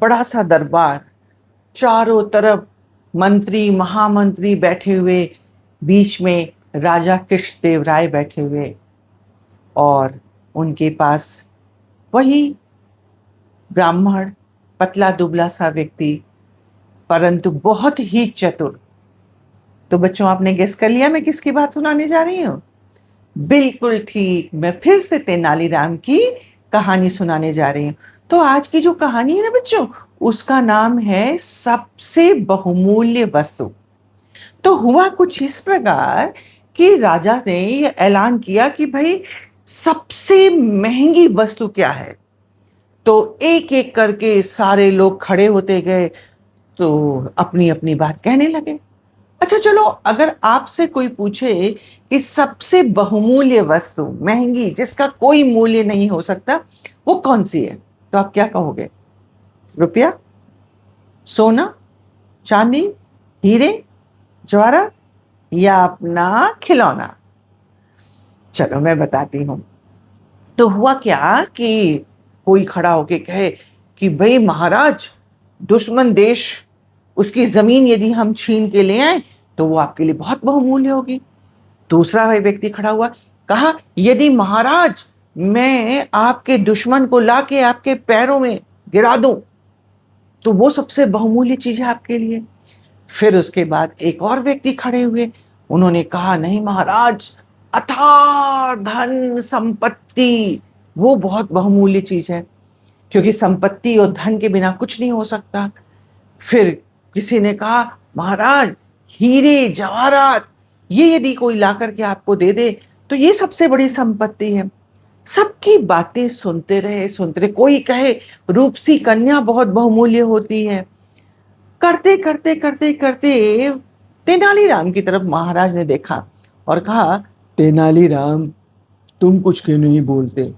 बड़ा सा दरबार, चारों तरफ मंत्री महामंत्री बैठे हुए, बीच में राजा कृष्णदेव राय बैठे हुए, और उनके पास वही ब्राह्मण, पतला दुबला सा व्यक्ति, परंतु बहुत ही चतुर। तो बच्चों, आपने गेस कर लिया मैं किसकी बात सुनाने जा रही हूँ? बिल्कुल ठीक, मैं फिर से तेनालीराम की कहानी सुनाने जा रही हूँ। तो आज की जो कहानी है ना बच्चों, उसका नाम है सबसे बहुमूल्य वस्तु। तो हुआ कुछ इस प्रकार कि राजा ने यह ऐलान किया कि भाई सबसे महंगी वस्तु क्या है। तो एक एक करके सारे लोग खड़े होते गए, तो अपनी अपनी बात कहने लगे। अच्छा चलो, अगर आपसे कोई पूछे कि सबसे बहुमूल्य वस्तु, महंगी, जिसका कोई मूल्य नहीं हो सकता, वो कौन सी है, तो आप क्या कहोगे? रुपया, सोना, चांदी, हीरे, जवाहरात, या अपना खिलौना? चलो मैं बताती हूँ। तो हुआ क्या कि कोई खड़ा होके कहे कि भाई महाराज, दुश्मन देश, उसकी जमीन यदि हम छीन के ले आए तो वो आपके लिए बहुत बहुमूल्य होगी। दूसरा वही व्यक्ति खड़ा हुआ, कहा यदि महाराज मैं आपके दुश्मन को लाके आपके पैरों में गिरा दूं तो वो सबसे बहुमूल्य चीज है आपके लिए। फिर उसके बाद एक और व्यक्ति खड़े हुए, उन्होंने कहा नहीं महाराज, अथाह धन संपत्ति वो बहुत बहुमूल्य चीज है, क्योंकि संपत्ति और धन के बिना कुछ नहीं हो सकता। फिर किसी ने कहा महाराज, हीरे जवाहरात ये यदि कोई ला करके आपको दे दे तो ये सबसे बड़ी संपत्ति है। सबकी बातें सुनते रहे। कोई कहे रूपसी कन्या बहुत बहुमूल्य होती है। करते करते करते करते तेनालीराम की तरफ महाराज ने देखा और कहा, तेनालीराम तुम कुछ क्यों नहीं बोलते?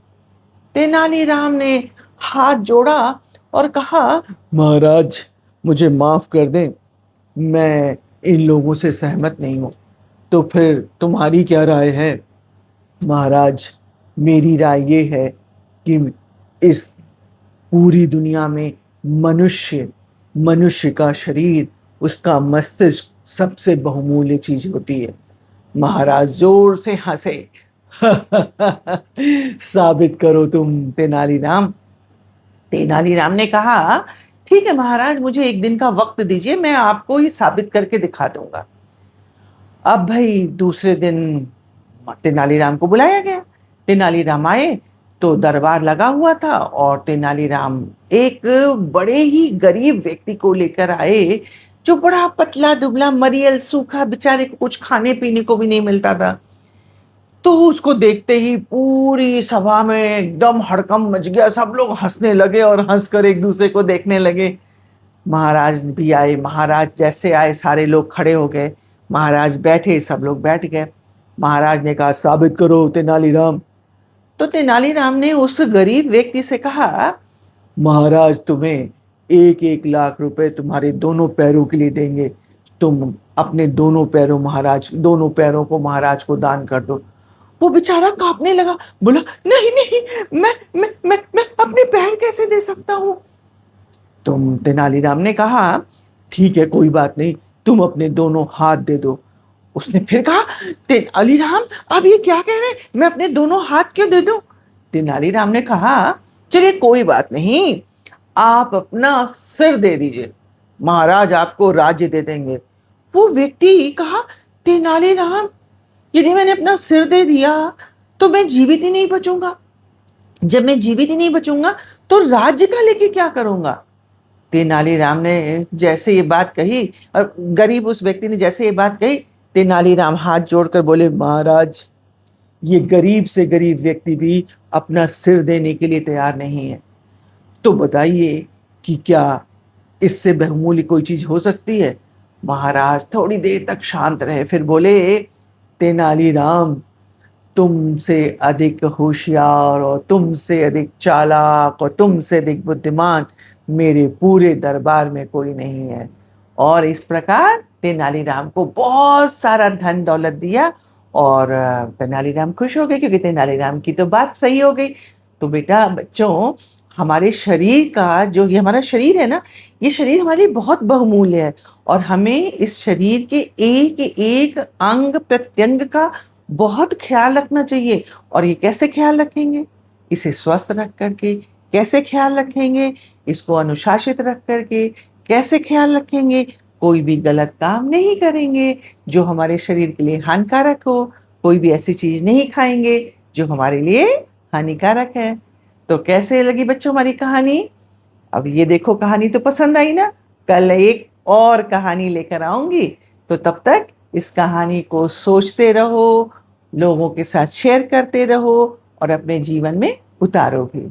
तेनालीराम ने हाथ जोड़ा और कहा, महाराज मुझे माफ कर दें, मैं इन लोगों से सहमत नहीं हूं। तो फिर तुम्हारी क्या राय है? महाराज मेरी राय ये है कि इस पूरी दुनिया में मनुष्य मनुष्य का शरीर, उसका मस्तिष्क सबसे बहुमूल्य चीज होती है। महाराज जोर से हंसे। साबित करो तुम तेनालीराम। तेनालीराम ने कहा, ठीक है महाराज, मुझे एक दिन का वक्त दीजिए, मैं आपको ये साबित करके दिखा दूंगा। अब भाई दूसरे दिन तेनालीराम को बुलाया गया। तेनालीराम आए तो दरबार लगा हुआ था, और तेनालीराम एक बड़े ही गरीब व्यक्ति को लेकर आए, जो बड़ा पतला दुबला मरियल सूखा, बेचारे को कुछ खाने पीने को भी नहीं मिलता था। तो उसको देखते ही पूरी सभा में एकदम हड़कंप मच गया, सब लोग हंसने लगे और हंसकर एक दूसरे को देखने लगे। महाराज भी आए, महाराज जैसे आए सारे लोग खड़े हो गए, महाराज बैठे, सब लोग बैठ गए। महाराज ने कहा, साबित करो तेनालीराम। तो तेनालीराम ने उस गरीब व्यक्ति से कहा, महाराज तुम्हें 1-1 लाख रुपए तुम्हारे दोनों पैरों के लिए देंगे, तुम अपने दोनों पैरों को महाराज को दान कर दो। वो बेचारा कांपने लगा, बोला, नहीं नहीं, मैं अपने पैर कैसे दे सकता हूं? तुम तेनालीराम ने कहा, ठीक है कोई बात नहीं, तुम अपने दोनों हाथ दे दो। उसने फिर कहा, तेनालीराम आप ये क्या कह रहे हैं, मैं अपने दोनों हाथ क्यों दे दूं? तेनालीराम ने कहा, चलिए कोई बात नहीं, आप अपना सिर दे दीजिए, महाराज आपको राज्य दे देंगे। वो व्यक्ति कहा, तेनालीराम यदि मैंने अपना सिर दे दिया तो मैं जीवित ही नहीं बचूंगा, जब मैं जीवित ही नहीं बचूंगा तो राज्य का लेके क्या करूंगा? तेनालीराम ने जैसे ये बात कही, और गरीब उस व्यक्ति ने जैसे ये बात कही, तेनालीराम हाथ जोड़कर बोले, महाराज ये गरीब से गरीब व्यक्ति भी अपना सिर देने के लिए तैयार नहीं है, तो बताइए कि क्या इससे बहुमूल्य कोई चीज हो सकती है? महाराज थोड़ी देर तक शांत रहे, फिर बोले, तेनालीराम तुमसे अधिक होशियार और तुमसे अधिक चालाक और तुमसे अधिक बुद्धिमान मेरे पूरे दरबार में कोई नहीं है। और इस प्रकार तेनालीराम को बहुत सारा धन दौलत दिया, और तेनालीराम खुश हो गए, क्योंकि तेनालीराम की तो बात सही हो गई। तो बेटा बच्चों, हमारे शरीर का जो ये हमारा शरीर है ना, ये शरीर हमारे लिए बहुत बहुमूल्य है और हमें इस शरीर के एक एक अंग प्रत्यंग का बहुत ख्याल रखना चाहिए। और ये कैसे ख्याल रखेंगे? इसे स्वस्थ रख करके। कैसे ख्याल रखेंगे? इसको अनुशासित रख करके। कैसे ख्याल रखेंगे? कोई भी गलत काम नहीं करेंगे जो हमारे शरीर के लिए हानिकारक हो। कोई भी ऐसी चीज नहीं खाएंगे जो हमारे लिए हानिकारक है। तो कैसे लगी बच्चों हमारी कहानी? अब ये देखो, कहानी तो पसंद आई ना? कल एक और कहानी लेकर आऊंगी, तो तब तक इस कहानी को सोचते रहो, लोगों के साथ शेयर करते रहो और अपने जीवन में उतारो भी।